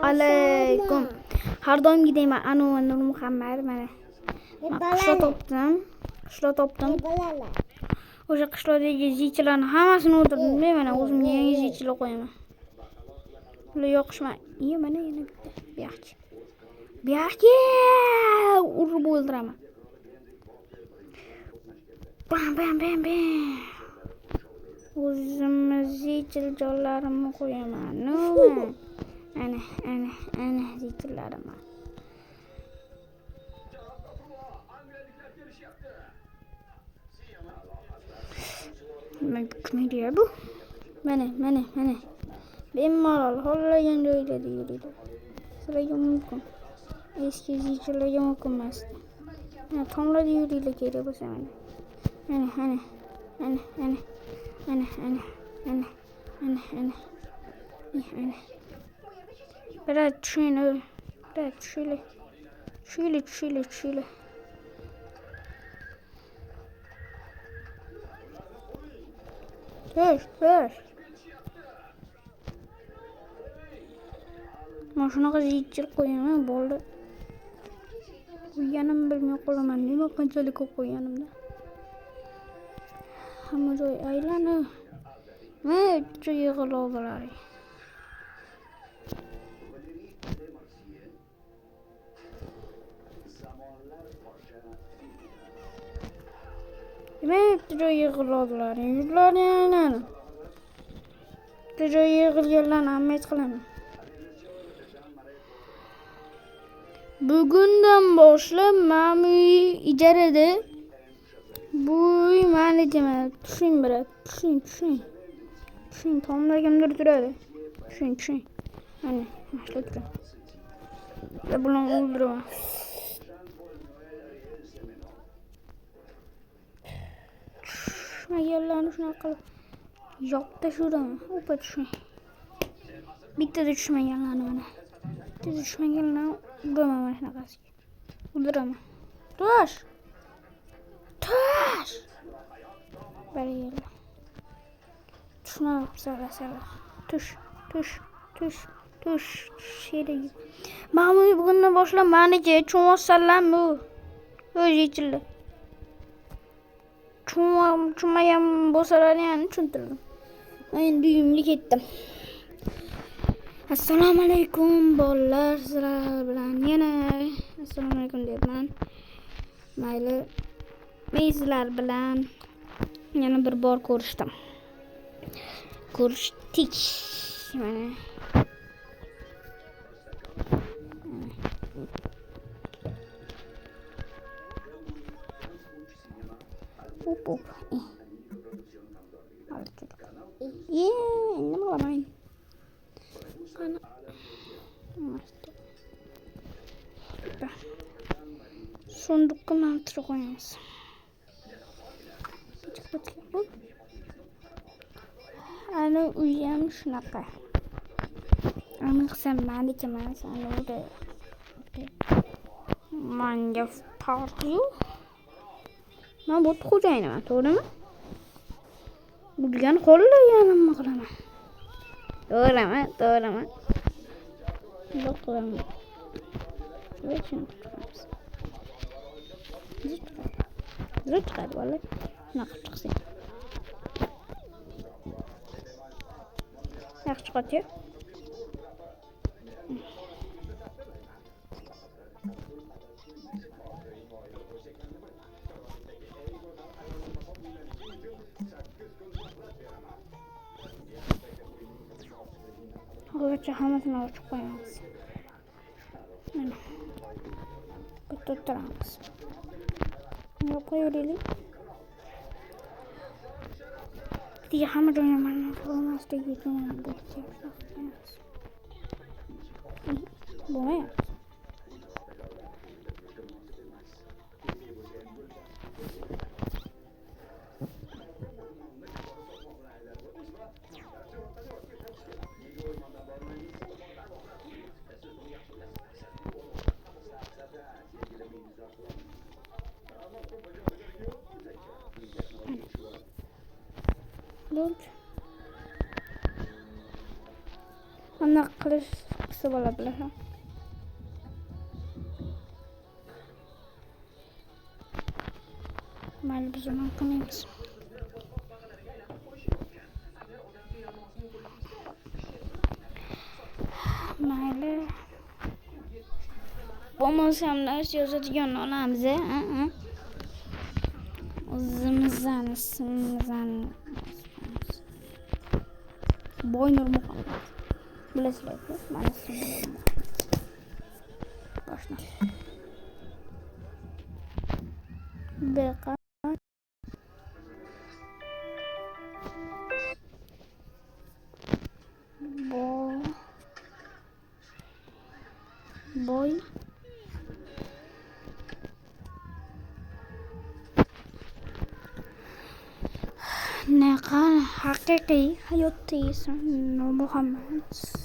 alaykum. Har doimgidek men Anvar Nur Muhammad mana qishloq topdim. O'sha qishloqdagi ziychilarning hammasini o'ldirdim. Mana o'zimga yangi ziychilar qo'yaman. Ular yoqishmay. Mana yana bitta yaxshi. Urib o'ldiraman. Bam. O'zimni zichil jonlarimni qo'yaman. Ana zichillarim. Komediya bu. Mana. Bemalol xohlagan joylarda yuradi. Sizlarga mumkin. Eski zichillarga mumkin emas. Tomlarda yuraylik kerak bo'lsa mana. Ana. Biraz tushuyli. Dur. Mana shunaqa zichil qo'yaman bo'ldi. Qo'yganim bilmay qolaman. Nima qanchalik ko'p qo'yganimda. Hamma joy aylanib. Joy yig'ilib bo'ladi. Joy yig'iladilar. Yurtlarni aylanib. Joy yig'ilganlarni hamma qilaman. Bugundan boshlab mana uy ijarada. Bu uy menejmi? Tushing birat. Tushing. Tomlar kimdir turadi. Tushing. Mana shu turadi. Bularni o'ldiraman. Tushmaganlarni shunaqa qilib yoqda shuraman. Opa tushing. Bittada tushmaganlarni mana. Bittada tushmaganlarni uraman mana shunaqasiga. O'ldiraman. Tush. Bariyalla. Tushmabsizlar. Tush. Sherik. Mana bugundan boshlab menga cho'msalam bu. O'zi ichildi. Cho'magan bo'lsalarni ham tushuntirdim. Men endi uyimga ketdim. Assalomu alaykum bolalar, sizlar bilan yana assalomu alaykum deyman. Mayli. Men sizlar bilan yana bir bor ko'rishdik. Mana Hop. Nima qilaman? Qani. Sunduqqa mantir qo'yamiz. Ana uyam shunaqa. Ana qisam meniki emas, ana unda. Menga farqi yo'q. Men bu xo'jayinaman, to'g'rimi? Bu degan xohlaganimni qilaman. To'g'rimi? Yo'q qilaman. Lekin Zut qad valla. Naqd chiqsin. Yaxshi chiqadi. Hozircha hammasini ochib qo'yamiz. Mana. Tuttiramiz. Qo'yaylik. Diye hamma joyga mana bo'lmasligi uchun bo'lmayapti. qilsa bo'ladi bilasan. Mayli, biz uni qilmaymiz. Mayli. Bo'lmasam narsa yozadigan onamiz, o'zimizdan ismimizdan Boynur Muhammad. Bilasizlar, mana ismim. Boshla. Beqa boy haqiqiy hayotda ismi Nur Muhammad.